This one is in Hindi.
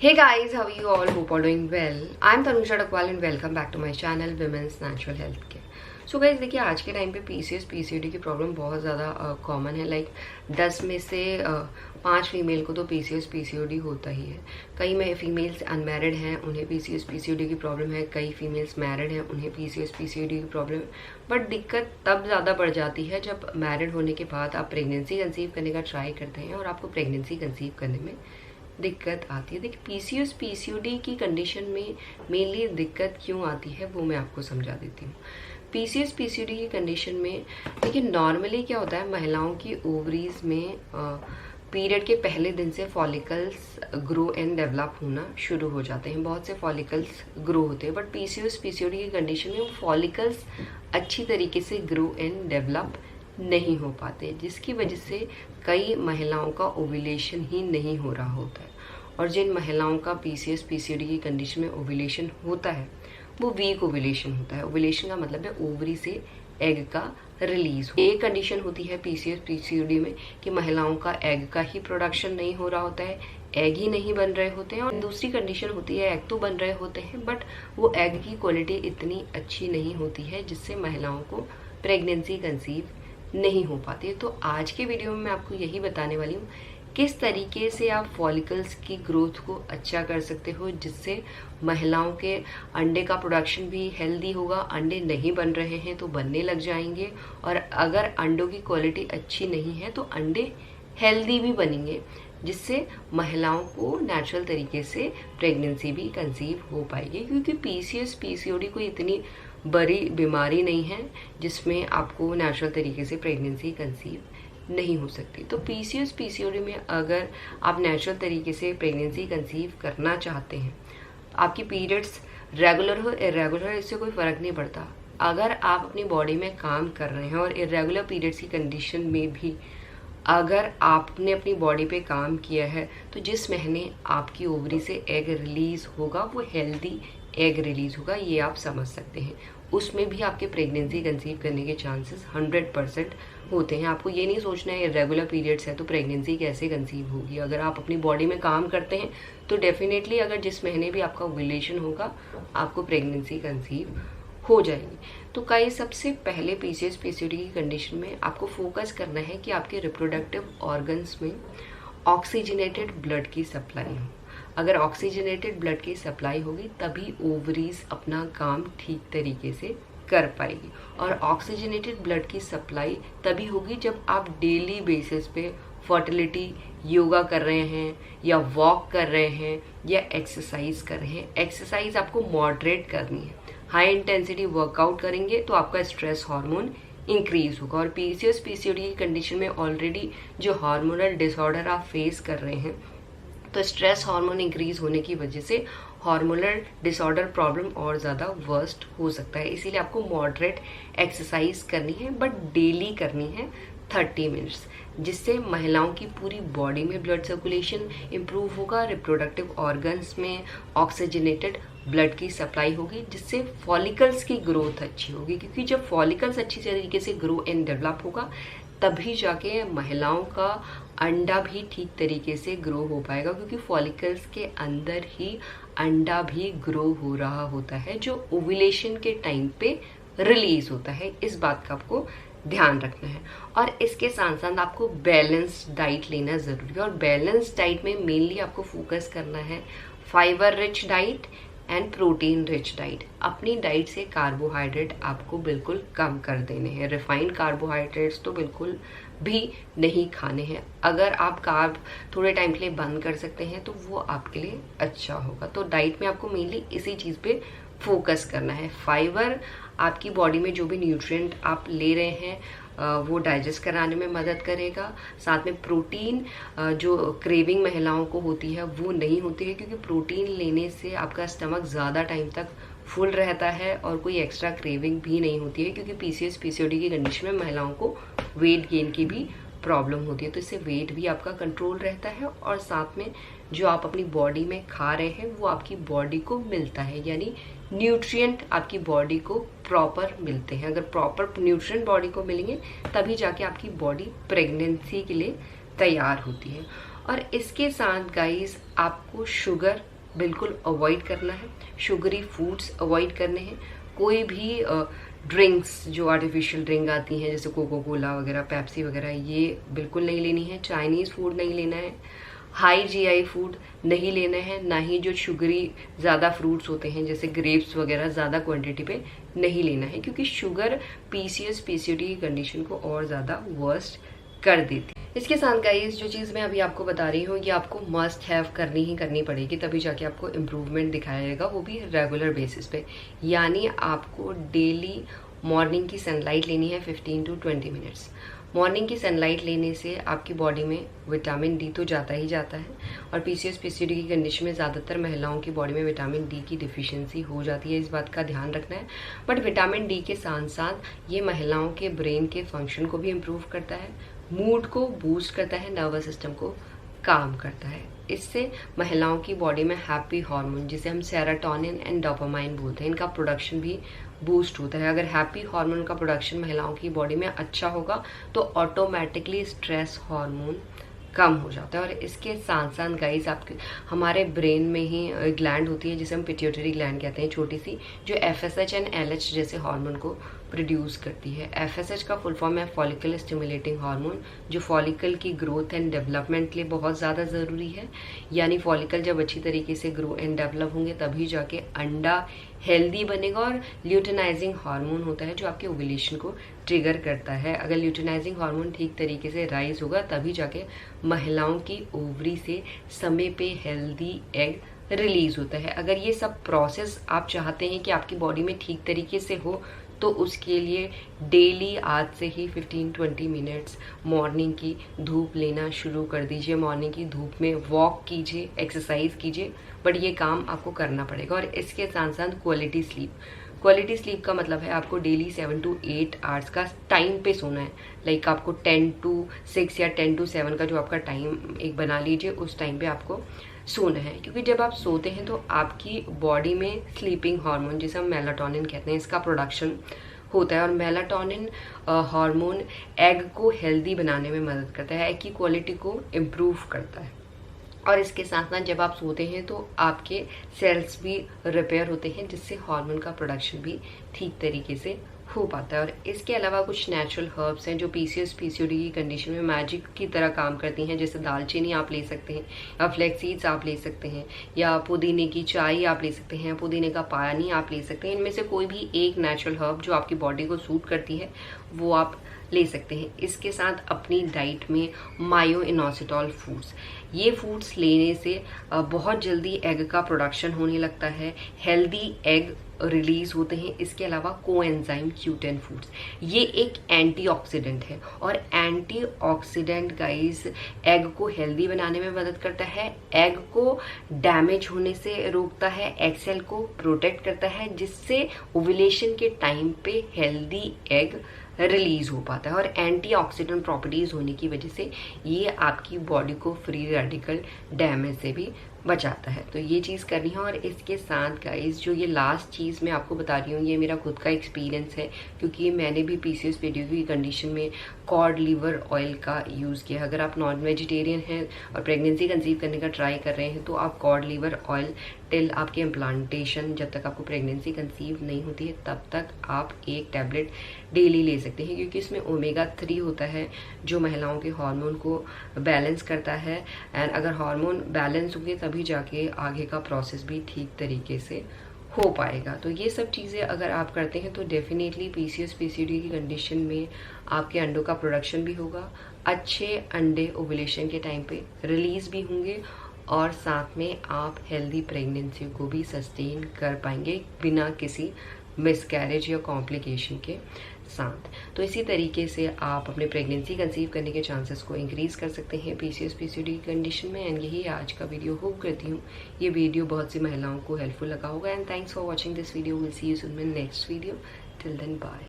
Hey guys, how are you all? Hope all doing well. I'm Tanusha Dakwal and welcome back to my channel Women's Natural Health Care. So guys देखिए, आज के टाइम पे पीसीएस पीसीओडी की प्रॉब्लम बहुत ज़्यादा कॉमन है। लाइक 10 में से 5 फीमेल को तो पीसीएस पीसीओडी होता ही है। कई में फीमेल्स अनमैरिड हैं, उन्हें पीसीएस पीसीओडी की प्रॉब्लम है। कई फीमेल्स मैरिड हैं, उन्हें पीसीएस पीसीओडी की प्रॉब्लम है। बट दिक्कत तब ज़्यादा बढ़ जाती है जब मैरिड होने के बाद आप प्रेगनेंसी कंसीव करने का ट्राई करते हैं और आपको प्रेगनेंसी कंसीव करने में दिक्कत आती है। देखिए, पीसीएस पीसीओडी की कंडीशन में मेनली दिक्कत क्यों आती है वो मैं आपको समझा देती हूँ। पीसीएस पीसीओडी की कंडीशन में देखिए, नॉर्मली क्या होता है, महिलाओं की ओवरीज में पीरियड के पहले दिन से फॉलिकल्स ग्रो एंड डेवलप होना शुरू हो जाते हैं। बहुत से फॉलिकल्स ग्रो होते हैं, बट पीसीएस पीसीओडी की कंडीशन में वो फॉलिकल्स अच्छी तरीके से ग्रो एंड डेवलप नहीं हो पाते, जिसकी वजह से कई महिलाओं का ओव्यूलेशन ही नहीं हो रहा होता है। और जिन महिलाओं का पीसीएस पीसीओडी की कंडीशन में ओव्यूलेशन होता है वो वीक ओव्यूलेशन होता है। ओव्यूलेशन का मतलब है ओवरी से एग का रिलीज। एक कंडीशन होती है पीसीएस पीसीओडी में कि महिलाओं का एग का ही प्रोडक्शन नहीं हो रहा होता है, एग ही नहीं बन रहे होते हैं। और दूसरी कंडीशन होती है एग तो बन रहे होते हैं बट वो एग की क्वालिटी इतनी अच्छी नहीं होती है जिससे महिलाओं को प्रेगनेंसी कंसीव नहीं हो पाती है। तो आज के वीडियो में मैं आपको यही बताने वाली हूँ किस तरीके से आप फॉलिकल्स की ग्रोथ को अच्छा कर सकते हो, जिससे महिलाओं के अंडे का प्रोडक्शन भी हेल्दी होगा। अंडे नहीं बन रहे हैं तो बनने लग जाएंगे, और अगर अंडों की क्वालिटी अच्छी नहीं है तो अंडे हेल्दी भी बनेंगे, जिससे महिलाओं को नेचुरल तरीके से प्रेगनेंसी भी कंसीव हो पाएगी। क्योंकि पीसीएस पीसीओडी कोई इतनी बड़ी बीमारी नहीं है जिसमें आपको नेचुरल तरीके से प्रेगनेंसी कंसीव नहीं हो सकती। तो पीसीएस पीसीओडी में अगर आप नेचुरल तरीके से प्रेगनेंसी कंसीव करना चाहते हैं, आपकी पीरियड्स रेगुलर हो इरेगुलर हो इससे कोई फ़र्क नहीं पड़ता। अगर आप अपनी बॉडी में काम कर रहे हैं और इरेगुलर पीरियड्स की कंडीशन में भी अगर आपने अपनी बॉडी पे काम किया है तो जिस महीने आपकी ओवरी से एग रिलीज होगा वो हेल्दी एग रिलीज होगा, ये आप समझ सकते हैं। उसमें भी आपके प्रेगनेंसी कंसीव करने के चांसेस 100% होते हैं। आपको ये नहीं सोचना है रेगुलर पीरियड्स है तो प्रेगनेंसी कैसे कंसीव होगी। अगर आप अपनी बॉडी में काम करते हैं तो डेफिनेटली अगर जिस महीने भी आपका ओव्यूलेशन होगा आपको प्रेगनेंसी कंसीव हो जाएगी। तो कई सबसे पहले पीसीएस पीसीओडी की कंडीशन में आपको फोकस करना है कि आपके रिप्रोडक्टिव ऑर्गन्स में ऑक्सीजनेटेड ब्लड की सप्लाई हो। अगर ऑक्सीजनेटेड ब्लड की सप्लाई होगी तभी ओवरीज अपना काम ठीक तरीके से कर पाएगी। और ऑक्सीजनेटेड ब्लड की सप्लाई तभी होगी जब आप डेली बेसिस पे फर्टिलिटी योगा कर रहे हैं या वॉक कर रहे हैं या एक्सरसाइज कर रहे हैं। एक्सरसाइज आपको मॉडरेट करनी है। हाई इंटेंसिटी वर्कआउट करेंगे तो आपका स्ट्रेस हार्मोन इंक्रीज होगा। और पीसीएस पीसीओडी की कंडीशन में ऑलरेडी जो हार्मोनल डिसऑर्डर आप फेस कर रहे हैं तो स्ट्रेस हार्मोन इंक्रीज होने की वजह से हार्मोनल डिसऑर्डर प्रॉब्लम और ज़्यादा वर्स्ट हो सकता है। इसीलिए आपको मॉडरेट एक्सरसाइज करनी है बट डेली करनी है 30 मिनट्स, जिससे महिलाओं की पूरी बॉडी में ब्लड सर्कुलेशन इम्प्रूव होगा, रिप्रोडक्टिव ऑर्गन्स में ऑक्सीजनेटेड ब्लड की सप्लाई होगी, जिससे फॉलिकल्स की ग्रोथ अच्छी होगी। क्योंकि जब फॉलिकल्स अच्छी तरीके से ग्रो एंड डेवलप होगा तभी जाके महिलाओं का अंडा भी ठीक तरीके से ग्रो हो पाएगा। क्योंकि फॉलिकल्स के अंदर ही अंडा भी ग्रो हो रहा होता है जो ओव्यूलेशन के टाइम पे रिलीज होता है। इस बात का आपको ध्यान रखना है। और इसके साथ साथ आपको बैलेंस्ड डाइट लेना ज़रूरी है। और बैलेंस्ड डाइट में मेनली आपको फोकस करना है fibre rich diet and protein rich diet. अपनी डाइट से कार्बोहाइड्रेट आपको बिल्कुल कम कर देने हैं। रिफाइंड कार्बोहाइड्रेट्स तो बिल्कुल भी नहीं खाने हैं। अगर आप कार्ब थोड़े टाइम के लिए बंद कर सकते हैं तो वो आपके लिए अच्छा होगा। तो डाइट में आपको मेनली इसी चीज़ पे फोकस करना है। फाइबर आपकी बॉडी में जो भी न्यूट्रिएंट आप ले रहे हैं वो डाइजेस्ट कराने में मदद करेगा। साथ में प्रोटीन जो क्रेविंग महिलाओं को होती है वो नहीं होती है, क्योंकि प्रोटीन लेने से आपका स्टमक ज़्यादा टाइम तक फुल रहता है और कोई एक्स्ट्रा क्रेविंग भी नहीं होती है। क्योंकि पीसीएस पीसीओडी की कंडीशन में महिलाओं को वेट गेन की भी प्रॉब्लम होती है, तो इससे वेट भी आपका कंट्रोल रहता है। और साथ में जो आप अपनी बॉडी में खा रहे हैं वो आपकी बॉडी को मिलता है, यानी न्यूट्रिएंट आपकी बॉडी को प्रॉपर मिलते हैं। अगर प्रॉपर न्यूट्रिएंट बॉडी को मिलेंगे तभी जाके आपकी बॉडी प्रेगनेंसी के लिए तैयार होती है। और इसके साथ गाइस आपको शुगर बिल्कुल अवॉइड करना है, शुगरी फूड्स अवॉइड करने हैं, कोई भी ड्रिंक्स जो आर्टिफिशियल ड्रिंक आती हैं जैसे कोको कोला वगैरह, पेप्सी वगैरह, ये बिल्कुल नहीं लेनी है, चाइनीज़ फूड नहीं लेना है, हाई जीआई फूड नहीं लेना है, ना ही जो शुगरी ज़्यादा फ्रूट्स होते हैं जैसे ग्रेप्स वगैरह ज़्यादा क्वांटिटी पे नहीं लेना है, क्योंकि शुगर पीसीएस पीसीओडी की कंडीशन को और ज़्यादा वर्स्ट कर देती है। इसके साथ गाइस जो चीज़ मैं अभी आपको बता रही हूँ ये आपको मस्ट हैव करनी ही करनी पड़ेगी, तभी जाके आपको इम्प्रूवमेंट दिखाएगा, वो भी रेगुलर बेसिस पे। यानी आपको डेली मॉर्निंग की सनलाइट लेनी है 15 to 20 मिनट्स। मॉर्निंग की सनलाइट लेने से आपकी बॉडी में विटामिन डी तो जाता ही जाता है, और पीसीएस पीसीओडी की कंडीशन में ज़्यादातर महिलाओं की बॉडी में विटामिन डी की डिफिशियंसी हो जाती है, इस बात का ध्यान रखना है। बट विटामिन डी के साथ साथ ये महिलाओं के ब्रेन के फंक्शन को भी इम्प्रूव करता है, मूड को बूस्ट करता है, नर्वस सिस्टम को काम करता है। इससे महिलाओं की बॉडी में हैप्पी हार्मोन जिसे हम सेरोटोनिन एंड डोपामाइन बोलते हैं, इनका प्रोडक्शन भी बूस्ट होता है। अगर हैप्पी हार्मोन का प्रोडक्शन महिलाओं की बॉडी में अच्छा होगा तो ऑटोमेटिकली स्ट्रेस हार्मोन कम हो जाता है। और इसके साथ साथ गाइस आपके हमारे ब्रेन में ही ग्लैंड होती है जिसे हम पिट्यूटरी ग्लैंड कहते हैं, छोटी सी, जो एफएसएच एंड एलएच जैसे हार्मोन को प्रोड्यूस करती है। एफएसएच का फुल फॉर्म है फॉलिकल स्टिमुलेटिंग हार्मोन, जो फॉलिकल की ग्रोथ एंड डेवलपमेंट के लिए बहुत ज़्यादा ज़रूरी है। यानी फॉलिकल जब अच्छी तरीके से ग्रो एंड डेवलप होंगे तभी जाके अंडा हेल्दी बनेगा। और ल्यूटेनाइजिंग हार्मोन होता है जो आपके ओव्यूलेशन को ट्रिगर करता है। अगर ल्यूटेनाइजिंग हार्मोन ठीक तरीके से राइज होगा तभी जाके महिलाओं की ओवरी से समय पे हेल्दी एग रिलीज होता है। अगर ये सब प्रोसेस आप चाहते हैं कि आपकी बॉडी में ठीक तरीके से हो तो उसके लिए डेली आज से ही 15-20 मिनट्स मॉर्निंग की धूप लेना शुरू कर दीजिए। मॉर्निंग की धूप में वॉक कीजिए, एक्सरसाइज कीजिए, बट ये काम आपको करना पड़ेगा। और इसके साथ साथ क्वालिटी स्लीप का मतलब है आपको डेली 7 to 8 आवर्स का टाइम पे सोना है। लाइक आपको 10 to 6 या 10 to 7 का जो आपका टाइम एक बना लीजिए, उस टाइम पे आपको सोना है। क्योंकि जब आप सोते हैं तो आपकी बॉडी में स्लीपिंग हार्मोन जिसे हम मेलाटोनिन कहते हैं, इसका प्रोडक्शन होता है। और मेलाटोनिन हार्मोन एग को हेल्दी बनाने में मदद करता है, एग की क्वालिटी को इम्प्रूव करता है। और इसके साथ साथ जब आप सोते हैं तो आपके सेल्स भी रिपेयर होते हैं, जिससे हार्मोन का प्रोडक्शन भी ठीक तरीके से हो पाता है। और इसके अलावा कुछ नेचुरल हर्ब्स हैं जो पीसीएस पीसीओडी की कंडीशन में मैजिक की तरह काम करती हैं, जैसे दालचीनी आप ले सकते हैं, या फ्लैक्स सीड्स आप ले सकते हैं, या पुदीने की चाय आप ले सकते हैं, पुदीने का पानी आप ले सकते हैं। इनमें से कोई भी एक नेचुरल हर्ब जो आपकी बॉडी को सूट करती है वो आप ले सकते हैं। इसके साथ अपनी डाइट में मायो इनोसिटॉल फूड्स, ये फूड्स लेने से बहुत जल्दी एग का प्रोडक्शन होने लगता है, हेल्दी एग रिलीज होते हैं। इसके अलावा कोएंजाइम Q10 फूड्स, ये एक एंटीऑक्सीडेंट है, और एंटीऑक्सीडेंट गाइस एग को हेल्दी बनाने में मदद करता है, एग को डैमेज होने से रोकता है, एग सेल को प्रोटेक्ट करता है, जिससे ओव्यूलेशन के टाइम पे हेल्दी एग रिलीज हो पाता है। और एंटीऑक्सीडेंट प्रॉपर्टीज होने की वजह से ये आपकी बॉडी को फ्री रेडिकल डैमेज से भी बचाता है। तो ये चीज़ करनी है। और इसके साथ गाइस जो ये लास्ट चीज़ मैं आपको बता रही हूँ ये मेरा खुद का एक्सपीरियंस है, क्योंकि मैंने भी पीसीएस पीसीओडी की कंडीशन में कॉड लीवर ऑयल का यूज़ किया। अगर आप नॉन वेजिटेरियन हैं और प्रेगनेंसी कंसीव करने का ट्राई कर रहे हैं तो आप कॉड लीवर ऑयल टिल आपके इम्प्लांटेशन, जब तक आपको प्रेगनेंसी कंसीव नहीं होती है तब तक आप एक टैबलेट डेली ले सकते हैं, क्योंकि इसमें ओमेगा 3 होता है जो महिलाओं के हार्मोन को बैलेंस करता है। एंड अगर हार्मोन बैलेंस होंगे तभी जाके आगे का प्रोसेस भी ठीक तरीके से हो पाएगा। तो ये सब चीज़ें अगर आप करते हैं तो डेफिनेटली पीसीएस पीसीओडी की कंडीशन में आपके अंडों का प्रोडक्शन भी होगा, अच्छे अंडे ओव्यूलेशन के टाइम पे रिलीज भी होंगे, और साथ में आप हेल्दी प्रेगनेंसी को भी सस्टेन कर पाएंगे बिना किसी मिसकैरेज या कॉम्प्लिकेशन के साथ। तो इसी तरीके से आप अपने प्रेगनेंसी कंसीव करने के चांसेस को इंक्रीज कर सकते हैं पीसीएस पीसीओडी की कंडीशन में। एंड यही आज का वीडियो। होप करती हूँ ये वीडियो बहुत सी महिलाओं को हेल्पफुल लगा होगा। And thanks for watching this video. Will see you soon in next video. Till then bye.